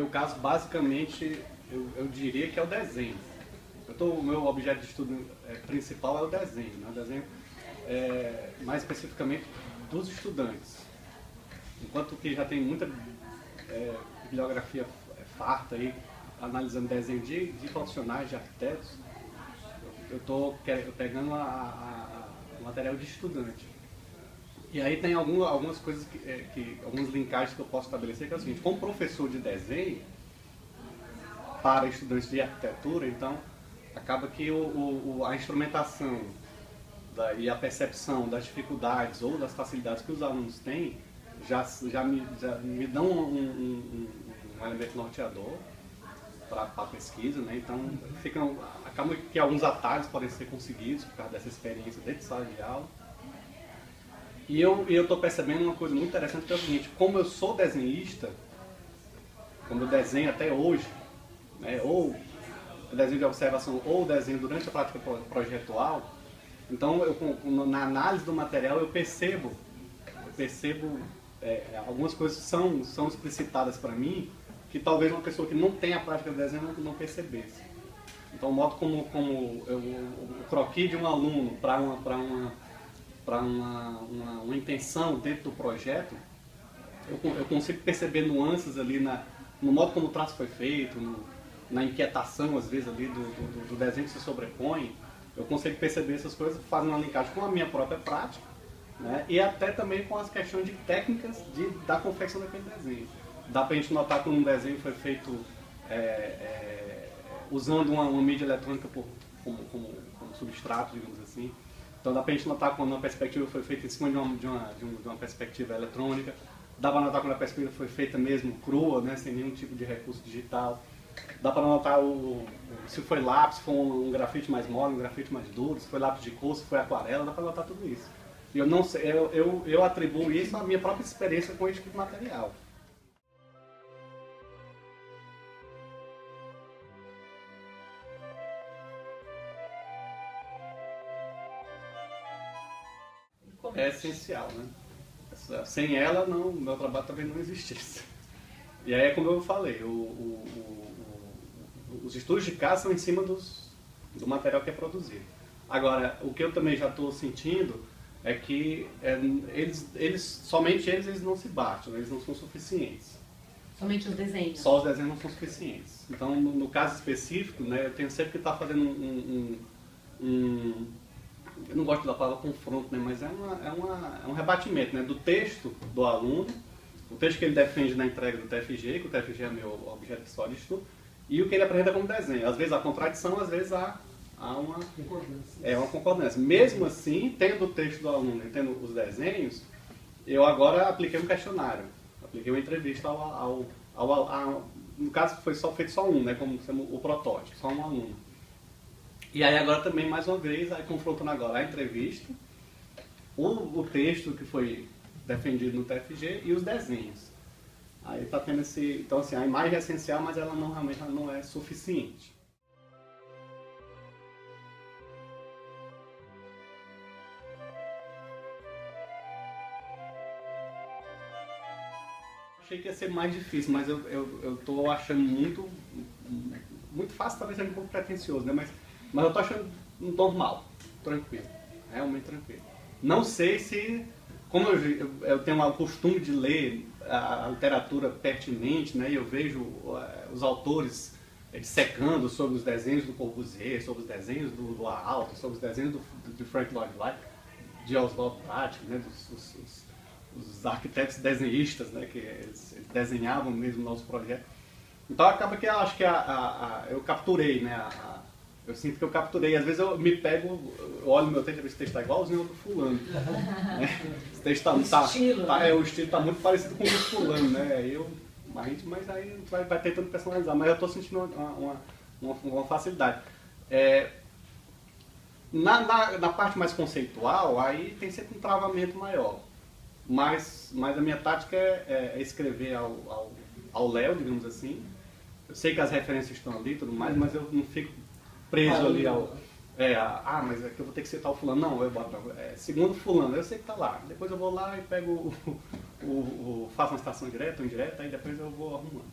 caso, basicamente, eu diria que é o desenho. O meu objeto de estudo principal é o desenho, né? O desenho, mais especificamente, dos estudantes. Enquanto que já tem muita bibliografia farta aí, analisando desenho de profissionais, de arquitetos, eu estou pegando o material de estudante. E aí tem algumas coisas, alguns linkagens que eu posso estabelecer, que é o seguinte: como professor de desenho para estudantes de arquitetura, então acaba que a instrumentação e a percepção das dificuldades ou das facilidades que os alunos têm já me dão um elemento norteador para a pesquisa, né? Então acaba que alguns atalhos podem ser conseguidos por causa dessa experiência dentro de sala de aula. E eu estou percebendo uma coisa muito interessante, que é o seguinte: como eu sou desenhista, como eu desenho até hoje, né, ou desenho de observação ou desenho durante a prática projetual, então na análise do material eu percebo algumas coisas são explicitadas para mim que talvez uma pessoa que não tem a prática de desenho não percebesse. Então o modo como o croquis de um aluno para uma intenção dentro do projeto, eu consigo perceber nuances ali no modo como o traço foi feito, na inquietação, às vezes, ali do desenho que se sobrepõe. Eu consigo perceber essas coisas, fazendo uma linkagem com a minha própria prática, né? E até também com as questões de técnicas da confecção daquele desenho. Dá para a gente notar que um desenho foi feito usando uma mídia eletrônica como substrato, digamos assim. Então dá para a gente notar quando uma perspectiva foi feita em cima de uma perspectiva eletrônica. Dá para notar quando a perspectiva foi feita mesmo crua, né, sem nenhum tipo de recurso digital. Dá para notar se foi lápis, se foi um grafite mais mole, um grafite mais duro, se foi lápis de cor, se foi aquarela, dá para notar tudo isso. E eu não sei, eu atribuo isso à minha própria experiência com esse tipo de material. É essencial, né? Sem ela, meu trabalho também não existisse. E aí é como eu falei, os estudos de caso são em cima do material que é produzido. Agora, o que eu também já estou sentindo é que somente eles não se bastam, eles não são suficientes. Somente os desenhos? Só os desenhos não são suficientes. Então, no caso específico, né, eu tenho sempre que estar fazendo eu não gosto da palavra confronto, né, mas é um rebatimento, né, do texto do aluno, o texto que ele defende na entrega do TFG, que o TFG é meu objeto pessoal de estudo, e o que ele apresenta como desenho. Às vezes há contradição, às vezes há uma concordância. Mesmo assim, tendo o texto do aluno e tendo os desenhos, eu agora apliquei um questionário, apliquei uma entrevista no caso foi feito só um, né, como o protótipo, só um aluno. E aí agora também, mais uma vez, aí confrontando agora a entrevista, o texto que foi defendido no TFG e os desenhos. Aí está tendo então assim, a imagem é essencial, mas ela realmente não é suficiente. Achei que ia ser mais difícil, mas eu estou achando muito fácil, talvez seja um pouco pretencioso, né? Mas eu estou achando normal, tranquilo, realmente tranquilo. Não sei se, como eu tenho o costume de ler a literatura pertinente, né, e eu vejo os autores dissecando sobre os desenhos do Corbusier, sobre os desenhos do Aalto, sobre os desenhos de Frank Lloyd Wright, de Oswald Pratt, né, os arquitetos desenhistas, né, que eles desenhavam mesmo o nosso projeto. Então acaba que eu acho que eu capturei, né, eu sinto que eu capturei. Às vezes eu me pego, eu olho meu texto e vejo se o texto está igualzinho ao do fulano. Né? Esse texto o estilo está muito parecido com o do fulano, né? Mas aí a gente vai tentando personalizar. Mas eu estou sentindo uma facilidade. Na parte mais conceitual, aí tem sempre um travamento maior. Mas a minha tática é escrever ao léu, digamos assim. Eu sei que as referências estão ali e tudo mais, mas eu não fico preso ali mas é que eu vou ter que citar o fulano. Não, eu boto segundo fulano, eu sei que está lá. Depois eu vou lá e pego faço uma citação direta ou indireta, aí depois eu vou arrumando.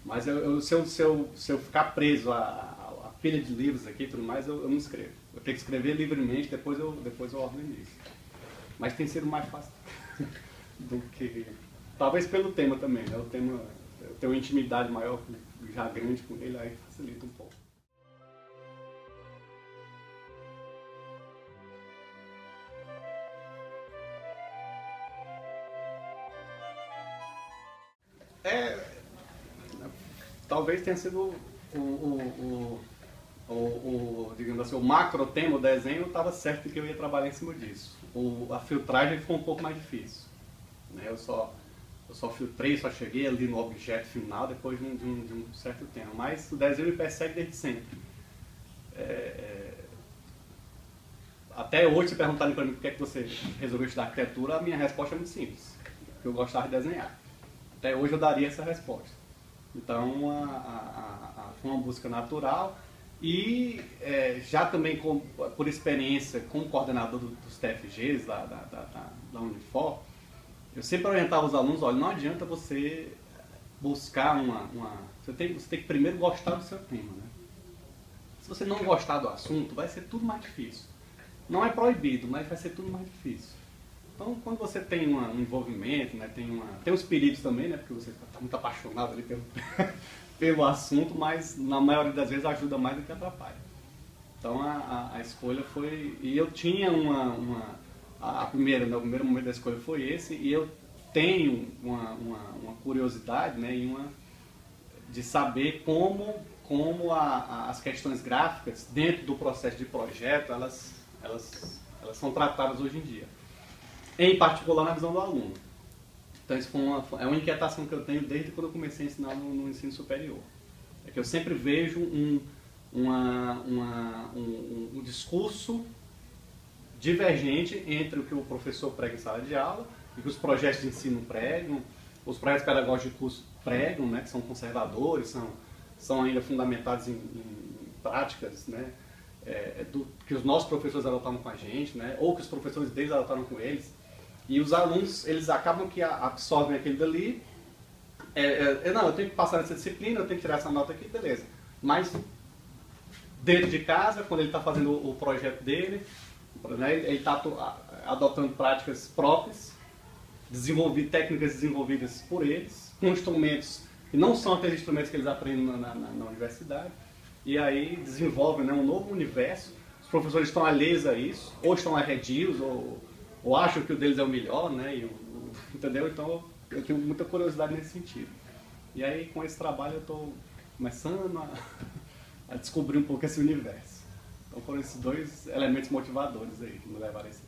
Mas se eu ficar preso a pilha de livros aqui e tudo mais, eu não escrevo. Eu tenho que escrever livremente, depois eu organizo. Mas tem sido mais fácil do que... Talvez pelo tema também, né? O tema, eu tenho uma intimidade maior, já grande com ele, aí facilita um pouco. Talvez tenha sido digamos assim, o macro tema, o desenho, estava certo que eu ia trabalhar em cima disso. A filtragem ficou um pouco mais difícil. Né? Eu só filtrei, só cheguei ali no objeto final depois de um certo tempo. Mas o desenho me persegue desde sempre. Até hoje, se perguntarem para mim por que é que você resolveu estudar arquitetura, a minha resposta é muito simples. Porque eu gostava de desenhar. Até hoje eu daria essa resposta. Então, foi uma busca natural e já também por experiência como coordenador dos TFGs da Unifor, eu sempre orientava os alunos, olha, não adianta você buscar você tem que primeiro gostar do seu tema. Né? Se você não gostar do assunto, vai ser tudo mais difícil. Não é proibido, mas vai ser tudo mais difícil. Então, quando você tem um envolvimento, né, tem os perigos também, né, porque você está muito apaixonado ali pelo assunto, mas na maioria das vezes ajuda mais do que atrapalha. Então, a escolha foi... E eu tinha o primeiro momento da escolha foi esse, e eu tenho uma curiosidade, né, de saber como as questões gráficas, dentro do processo de projeto, elas são tratadas hoje em dia. Em particular na visão do aluno. Então isso é uma inquietação que eu tenho desde quando eu comecei a ensinar no ensino superior. É que eu sempre vejo um discurso divergente entre o que o professor prega em sala de aula e o que os projetos de ensino pregam, os projetos pedagógicos pregam, né, que são conservadores, são ainda fundamentados em práticas, né, que os nossos professores adotaram com a gente, né, ou que os professores deles adotaram com eles. E os alunos, eles acabam que absorvem aquele dali. Não, eu tenho que passar nessa disciplina, eu tenho que tirar essa nota aqui, beleza. Mas, dentro de casa, quando ele está fazendo o projeto dele, né, ele está adotando práticas próprias, técnicas desenvolvidas por eles, com instrumentos que não são aqueles instrumentos que eles aprendem na universidade. E aí desenvolvem, né, um novo universo. Os professores estão alheios a isso, ou estão arredios, ou acham que o deles é o melhor, né? Entendeu? Então eu tenho muita curiosidade nesse sentido. E aí com esse trabalho eu estou começando a descobrir um pouco esse universo. Então foram esses dois elementos motivadores aí que me levaram a esse